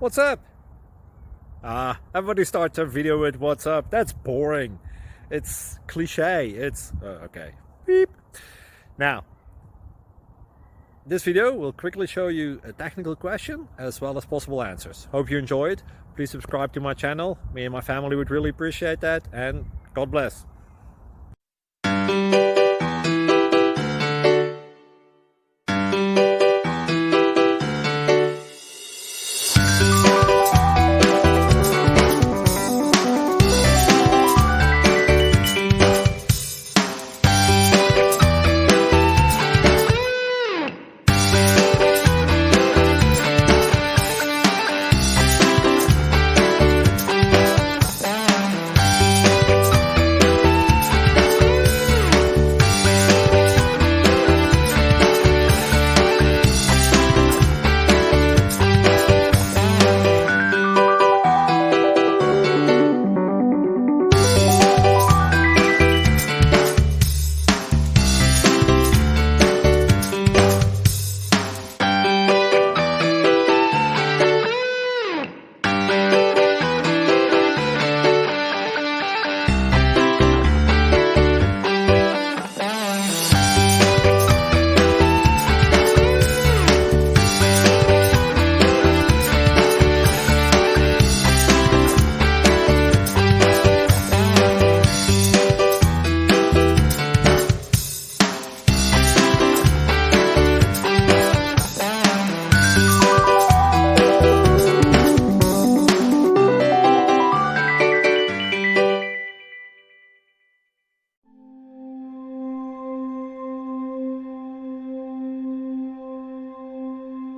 What's up? Everybody starts their video with what's up. That's boring. It's cliche. It's okay. Beep. Now, this video will quickly show you a technical question as well as possible answers. Hope you enjoyed. Please subscribe to my channel. Me and my family would really appreciate that, and God bless.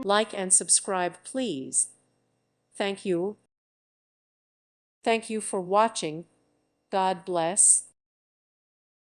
Like and subscribe, please. Thank you. Thank you for watching. God bless.